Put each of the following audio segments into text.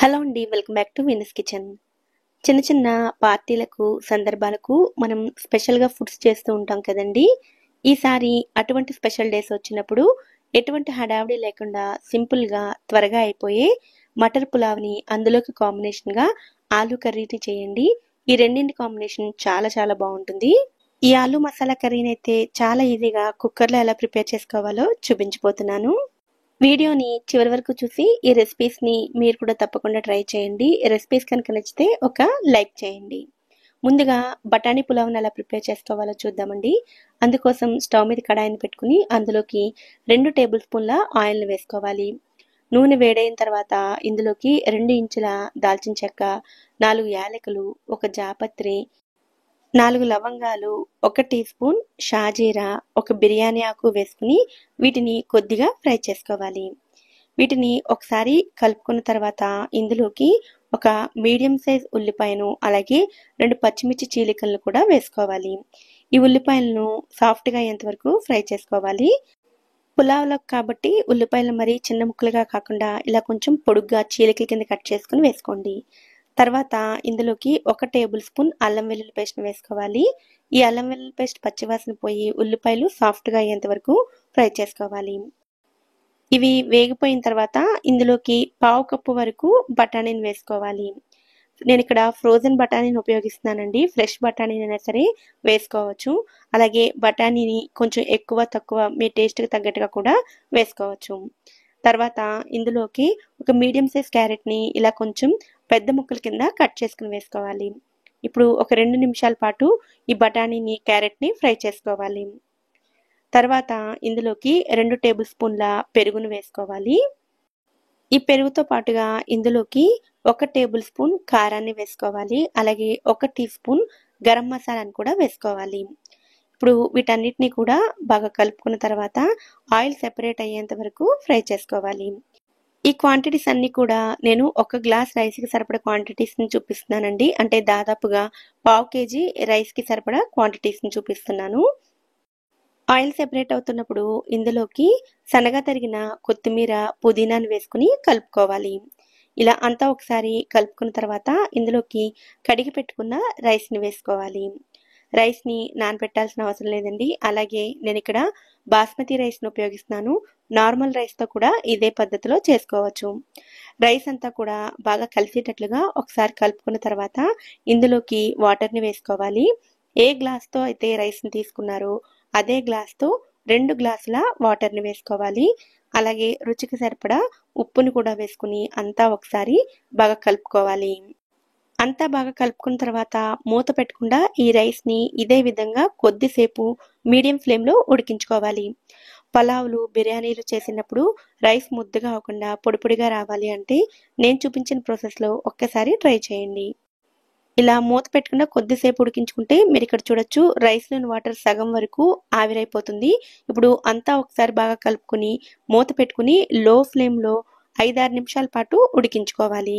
Hello అండి. Welcome back to Venus kitchen. చిన్న చిన్న పార్టీలకు, సందర్భాలకు మనం స్పెషల్‌గా ఫుడ్స్ చేస్తూ ఉంటాం కదండీ! ఈసారి అటువంటి స్పెషల్ డేస్ వచ్చినప్పుడు ఎటువంటి హడావిడి లేకుండా సింపుల్‌గా, త్వరగా అయిపోయే మటర్ పులావ్‌ని అందులోకి కాంబినేషన్‌గా ఆలూ కర్రీని చేయండి. ఈ రెండింటి కాంబినేషన్ చాలా చాలా బావుంటుంది. ఈ ఆలూ మసాలా కర్రీనైతే చాలా ఈజీగా కుక్కర్‌లో ఎలా ప్రిపేర్ చేసుకోవాలో చూపించబోతున్నాను. వీడియోని చివరి వరకు చూసి ఈ రెసిపీస్‌ని మీరు కూడా తప్పకుండా ట్రై చేయండి. ఈ రెసిపీస్ కనుక నచ్చితే ఒక లైక్ చేయండి. ముందుగా బఠానీ పులావ్‌ని ఎలా ప్రిపేర్ చేసుకోవాలో చూద్దామండి. అందుకోసం స్టవ్ మీద కడాయిని పెట్టుకుని అందులోకి 2 టేబుల్ స్పూన్ల ఆయిల్‌ని వేసుకోవాలి. నూనె వేడైన తర్వాత ఇందులోకి 2 ఇంచుల దాల్చిన చెక్క, 4 యాలకులు, 1 జాపత్రి, 4 లవంగాలు, 1 టీ స్పూన్ షాజీరా, 1 బిర్యానీ ఆకు వేసుకుని వీటిని కొద్దిగా ఫ్రై చేసుకోవాలి. వీటిని ఒకసారి కలుపుకున్న తర్వాత ఇందులోకి ఒక మీడియం సైజ్ ఉల్లిపాయను అలాగే 2 పచ్చిమిర్చి చీలికలను కూడా వేసుకోవాలి. ఈ ఉల్లిపాయలను సాఫ్ట్‌గా అయ్యేంతవరకు ఫ్రై చేసుకోవాలి. పులావ్‌లోకి కాబట్టి ఉల్లిపాయలు మరి చిన్న ముక్కలుగా కాకుండా ఇలా కొంచెం పొడుగ్గా చీలికల కింద కట్ చేసుకుని వేసుకోండి. తర్వాత ఇందులోకి 1 టేబుల్ స్పూన్ అల్లం వెల్లుల్లి పేస్ట్‌ని వేసుకోవాలి. ఈ అల్లం వెల్లుల్లి పేస్ట్ పచ్చివాసన పోయి ఉల్లిపాయలు సాఫ్ట్‌గా అయ్యేంత వరకు ఫ్రై చేసుకోవాలి. ఇవి వేగిపోయిన తర్వాత ఇందులోకి పావు కప్పు వరకు బఠానీని వేసుకోవాలి. నేను ఇక్కడ ఫ్రోజన్ బఠానీని ఉపయోగిస్తున్నానండి. ఫ్రెష్ బఠానీనైనా సరే వేసుకోవచ్చు. అలాగే బఠానీని కొంచెం ఎక్కువ, తక్కువ మీ టేస్ట్‌కి తగ్గట్టుగా కూడా వేసుకోవచ్చు. తర్వాత ఇందులోకి ఒక మీడియం సైజ్ క్యారెట్‌ని ఇలా కొంచెం పెద్ద ముక్కల కింద కట్ చేసుకుని వేసుకోవాలి. ఇప్పుడు ఒక 2 నిమిషాల పాటు ఈ బఠానీని, క్యారెట్‌ని ఫ్రై చేసుకోవాలి. తర్వాత ఇందులోకి 2 టేబుల్ స్పూన్ల పెరుగును వేసుకోవాలి. ఈ పెరుగుతో పాటుగా ఇందులోకి 1 టేబుల్ స్పూన్ కారాన్ని వేసుకోవాలి. అలాగే 1 టీ స్పూన్ గరం మసాలాను కూడా వేసుకోవాలి. ఇప్పుడు వీటన్నిటిని కూడా బాగా కలుపుకున్న తర్వాత ఆయిల్ సెపరేట్ అయ్యేంత వరకు ఫ్రై చేసుకోవాలి. ఈ క్వాంటిటీస్ అన్నీ కూడా నేను 1 గ్లాస్ రైస్‌కి సరిపడా క్వాంటిటీస్‌ని చూపిస్తున్నానండి. అంటే దాదాపుగా పావు కేజీ రైస్‌కి సరిపడా క్వాంటిటీస్‌ని చూపిస్తున్నాను. ఆయిల్ సెపరేట్ అవుతున్నప్పుడు ఇందులోకి సన్నగా తరిగిన కొత్తిమీర, పుదీనాను వేసుకుని కలుపుకోవాలి. ఇలా అంతా ఒకసారి కలుపుకున్న తర్వాత ఇందులోకి కడిగి పెట్టుకున్న రైస్‌ని వేసుకోవాలి. రైస్‌ని నానబెట్టాల్సిన అవసరం లేదండి. అలాగే నేనిక్కడ బాస్మతి రైస్‌ని ఉపయోగిస్తున్నాను. నార్మల్ రైస్‌తో కూడా ఇదే పద్ధతిలో చేసుకోవచ్చు. రైస్ అంతా కూడా బాగా కలిసేటట్లుగా ఒకసారి కలుపుకున్న తర్వాత ఇందులోకి వాటర్‌ని వేసుకోవాలి. ఏ గ్లాస్‌తో అయితే రైస్‌ని తీసుకున్నారో అదే గ్లాస్‌తో 2 గ్లాసుల వాటర్‌ని వేసుకోవాలి. అలాగే రుచికి సరిపడా ఉప్పుని కూడా వేసుకుని అంతా ఒకసారి బాగా కలుపుకోవాలి. అంతా బాగా కలుపుకున్న తర్వాత మూత పెట్టకుండా ఈ రైస్‌ని ఇదే విధంగా కొద్దిసేపు మీడియం ఫ్లేమ్‌లో ఉడికించుకోవాలి. పలావులు, బిర్యానీలు చేసినప్పుడు రైస్ ముద్దగా అవ్వకుండా పొడి పొడిగా రావాలి అంటే నేను చూపించిన ప్రాసెస్‌లో ఒక్కసారి ట్రై చేయండి. ఇలా మూత పెట్టకుండా కొద్దిసేపు ఉడికించుకుంటే మీరిక్కడ చూడొచ్చు రైస్‌లోని వాటర్ సగం వరకు ఆవిరైపోతుంది. ఇప్పుడు అంతా ఒకసారి బాగా కలుపుకొని మూత పెట్టుకుని లో ఫ్లేమ్‌లో 5, 6 నిమిషాల పాటు ఉడికించుకోవాలి.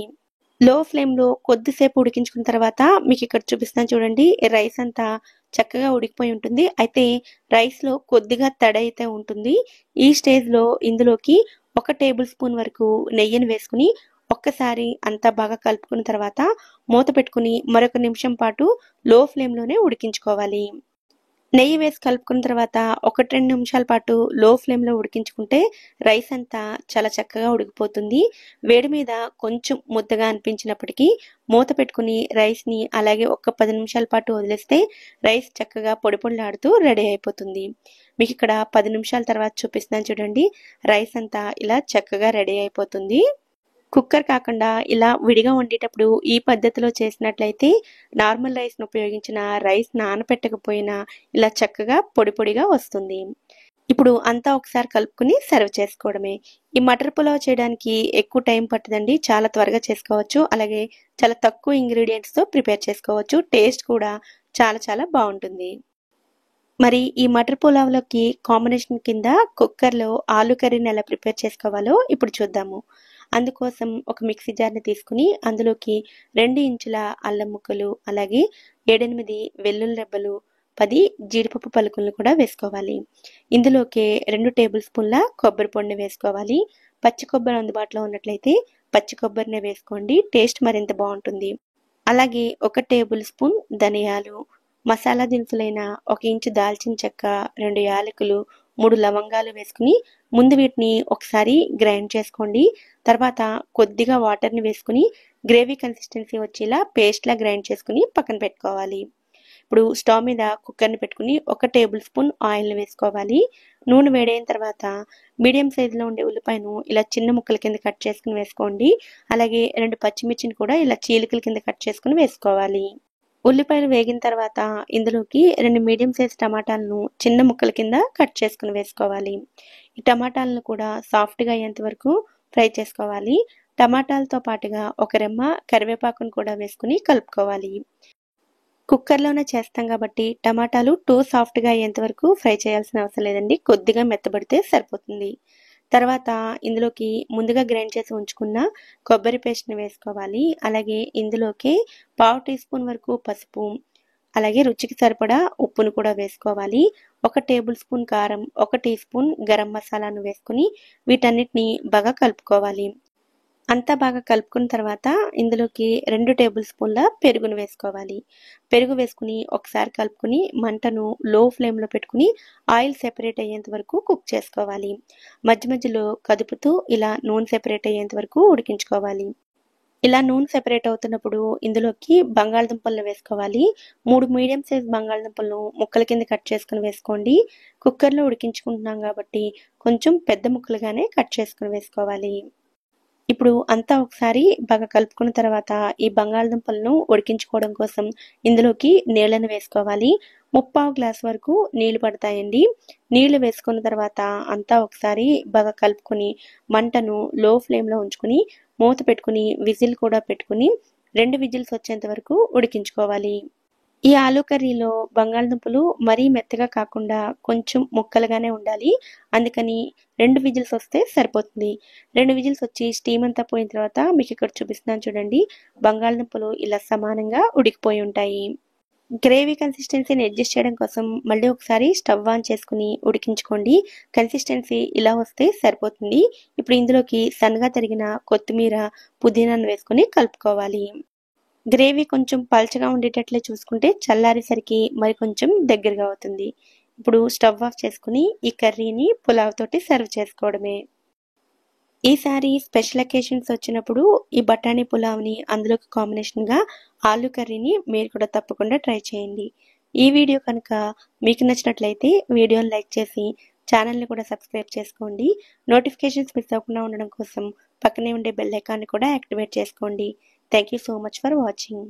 లో ఫ్లేమ్‌లో కొద్దిసేపు ఉడికించుకున్న తర్వాత మీకిక్కడ చూపిస్తున్నాను చూడండి. రైస్ అంతా చక్కగా ఉడికిపోయి ఉంటుంది. అయితే రైస్‌లో కొద్దిగా తడైతే ఉంటుంది. ఈ స్టేజ్‌లో ఇందులోకి 1 టేబుల్ స్పూన్ వరకు నెయ్యిని వేసుకుని ఒక్కసారి అంతా బాగా కలుపుకున్న తర్వాత మూత పెట్టుకుని మరొక నిమిషం పాటు లో ఫ్లేమ్‌లోనే ఉడికించుకోవాలి. నెయ్యి వేసి కలుపుకున్న తర్వాత 1, 2 నిమిషాల పాటు లో ఫ్లేమ్‌లో ఉడికించుకుంటే రైస్ అంతా చాలా చక్కగా ఉడికిపోతుంది. వేడి మీద కొంచెం ముద్దగా అనిపించినప్పటికీ మూత పెట్టుకుని రైస్‌ని అలాగే ఒక 10 నిమిషాల పాటు వదిలేస్తే రైస్ చక్కగా పొడి పొడిలాడుతూ రెడీ అయిపోతుంది. మీకిక్కడ 10 నిమిషాల తర్వాత చూపిస్తున్నాను చూడండి. రైస్ అంతా ఇలా చక్కగా రెడీ అయిపోతుంది. కుక్కర్ కాకుండా ఇలా విడిగా వండేటప్పుడు ఈ పద్ధతిలో చేసినట్లయితే నార్మల్ రైస్‌ని ఉపయోగించిన రైస్ నానపెట్టకపోయినా ఇలా చక్కగా పొడి పొడిగా వస్తుంది. ఇప్పుడు అంతా ఒకసారి కలుపుకొని సర్వ్ చేసుకోవడమే. ఈ మటర్ పులావ్ చేయడానికి ఎక్కువ టైం పట్టదండి. చాలా త్వరగా చేసుకోవచ్చు. అలాగే చాలా తక్కువ ఇంగ్రీడియెంట్స్‌తో ప్రిపేర్ చేసుకోవచ్చు. టేస్ట్ కూడా చాలా చాలా బావుంటుంది. మరి ఈ మటర్ పులావ్‌లోకి కాంబినేషన్ కింద కుక్కర్‌లో ఆలూ కర్రీని ఎలా ప్రిపేర్ చేసుకోవాలో ఇప్పుడు చూద్దాము. అందుకోసం ఒక మిక్సీ జార్‌ని తీసుకుని అందులోకి 2 ఇంచుల అల్లం ముక్కలు, అలాగే 7, 8 వెల్లుల్లి రెబ్బలు, 10 జీడిపప్పు పలుకులను కూడా వేసుకోవాలి. ఇందులోకే 2 టేబుల్ స్పూన్ల కొబ్బరి పొడిని వేసుకోవాలి. పచ్చి కొబ్బరి అందుబాటులో ఉన్నట్లయితే పచ్చి కొబ్బరిని వేసుకోండి, టేస్ట్ మరింత బాగుంటుంది. అలాగే 1 టేబుల్ స్పూన్ ధనియాలు, మసాలా దినుసులైన 1 ఇంచు దాల్చిన చెక్క, 2 యాలకులు, 3 లవంగాలు వేసుకుని ముందు వీటిని ఒకసారి గ్రైండ్ చేసుకోండి. తర్వాత కొద్దిగా వాటర్ని వేసుకుని గ్రేవీ కన్సిస్టెన్సీ వచ్చేలా పేస్ట్లా గ్రైండ్ చేసుకుని పక్కన పెట్టుకోవాలి. ఇప్పుడు స్టవ్ మీద కుక్కర్ని పెట్టుకుని 1 టేబుల్ స్పూన్ ఆయిల్ని వేసుకోవాలి. నూనె వేడైన తర్వాత మీడియం సైజులో ఉండే ఉల్లిపాయను ఇలా చిన్న ముక్కల కింద కట్ చేసుకుని వేసుకోండి. అలాగే 2 పచ్చిమిర్చిని కూడా ఇలా చీలికల కింద కట్ చేసుకుని వేసుకోవాలి. ఉల్లిపాయలు వేగిన తర్వాత ఇందులోకి 2 మీడియం సైజ్ టమాటాలను చిన్న ముక్కల కింద కట్ చేసుకుని వేసుకోవాలి. ఈ టమాటాలను కూడా సాఫ్ట్గా అయ్యేంత వరకు ఫ్రై చేసుకోవాలి. టమాటాలతో పాటుగా 1 రెమ్మ కరివేపాకును కూడా వేసుకుని కలుపుకోవాలి. కుక్కర్లోనే చేస్తాం కాబట్టి టమాటాలు టూ సాఫ్ట్గా అయ్యేంత వరకు ఫ్రై చేయాల్సిన అవసరం లేదండి, కొద్దిగా మెత్తబడితే సరిపోతుంది. తర్వాత ఇందులోకి ముందుగా గ్రైండ్ చేసి ఉంచుకున్న కొబ్బరి పేస్ట్ని వేసుకోవాలి. అలాగే ఇందులోకి 1/2 టీ స్పూన్ వరకు పసుపు, అలాగే రుచికి సరిపడా ఉప్పును కూడా వేసుకోవాలి. 1 టేబుల్ స్పూన్ కారం, 1 టీ స్పూన్ గరం మసాలాను వేసుకుని వీటన్నిటిని బాగా కలుపుకోవాలి. అంతా బాగా కలుపుకున్న తర్వాత ఇందులోకి 2 టేబుల్ స్పూన్ల పెరుగును వేసుకోవాలి. పెరుగు వేసుకుని ఒకసారి కలుపుకుని మంటను లో ఫ్లేమ్లో పెట్టుకుని ఆయిల్ సెపరేట్ అయ్యేంత వరకు కుక్ చేసుకోవాలి. మధ్య మధ్యలో కదుపుతూ ఇలా నూనె సెపరేట్ అయ్యేంత వరకు ఉడికించుకోవాలి. ఇలా నూనె సెపరేట్ అవుతున్నప్పుడు ఇందులోకి బంగాళదుంపలను వేసుకోవాలి. 3 మీడియం సైజ్ బంగాళదుంపలను ముక్కల కింద కట్ చేసుకుని వేసుకోండి. కుక్కర్లో ఉడికించుకుంటున్నాం కాబట్టి కొంచెం పెద్ద ముక్కలుగానే కట్ చేసుకుని వేసుకోవాలి. ఇప్పుడు అంతా ఒకసారి బాగా కలుపుకున్న తర్వాత ఈ బంగాళదుంపలను ఉడికించుకోవడం కోసం ఇందులోకి నీళ్ళను వేసుకోవాలి. 3/4 గ్లాస్ వరకు నీళ్లు పడతాయండి. నీళ్లు వేసుకున్న తర్వాత అంతా ఒకసారి బాగా కలుపుకొని మంటను లో ఫ్లేమ్లో ఉంచుకుని మూత పెట్టుకుని విజిల్ కూడా పెట్టుకుని 2 విజిల్స్ వచ్చేంత వరకు ఉడికించుకోవాలి. ఈ ఆలూ కర్రీలో బంగాళదుంపలు మరీ మెత్తగా కాకుండా కొంచెం ముక్కలుగానే ఉండాలి. అందుకని 2 విజిల్స్ వస్తే సరిపోతుంది. 2 విజిల్స్ వచ్చి స్టీమ్ అంతా పోయిన తర్వాత మీకు ఇక్కడ చూపిస్తున్నాను చూడండి, బంగాళదుంపలు ఇలా సమానంగా ఉడికిపోయి ఉంటాయి. గ్రేవీ కన్సిస్టెన్సీని అడ్జస్ట్ చేయడం కోసం మళ్ళీ ఒకసారి స్టవ్ ఆన్ చేసుకుని ఉడికించుకోండి. కన్సిస్టెన్సీ ఇలా వస్తే సరిపోతుంది. ఇప్పుడు ఇందులోకి సన్నగా తరిగిన కొత్తిమీర, పుదీనాను వేసుకుని కలుపుకోవాలి. గ్రేవీ కొంచెం పల్చగా ఉండేటట్లే చూసుకుంటే చల్లారేసరికి మరి కొంచెం దగ్గరగా అవుతుంది. ఇప్పుడు స్టవ్ ఆఫ్ చేసుకుని ఈ కర్రీని పులావ్ తోటి సర్వ్ చేసుకోవడమే. ఈసారి స్పెషల్ అకేషన్స్ వచ్చినప్పుడు ఈ బఠానీ పులావ్ని అందులోకి కాంబినేషన్గా ఆలూ కర్రీని మీరు కూడా తప్పకుండా ట్రై చేయండి. ఈ వీడియో కనుక మీకు నచ్చినట్లయితే వీడియోని లైక్ చేసి ఛానల్ని కూడా సబ్స్క్రైబ్ చేసుకోండి. నోటిఫికేషన్స్ మిస్ అవ్వకుండా ఉండడం కోసం పక్కనే ఉండే బెల్ ఐకాన్ని కూడా యాక్టివేట్ చేసుకోండి. Thank you so much for watching.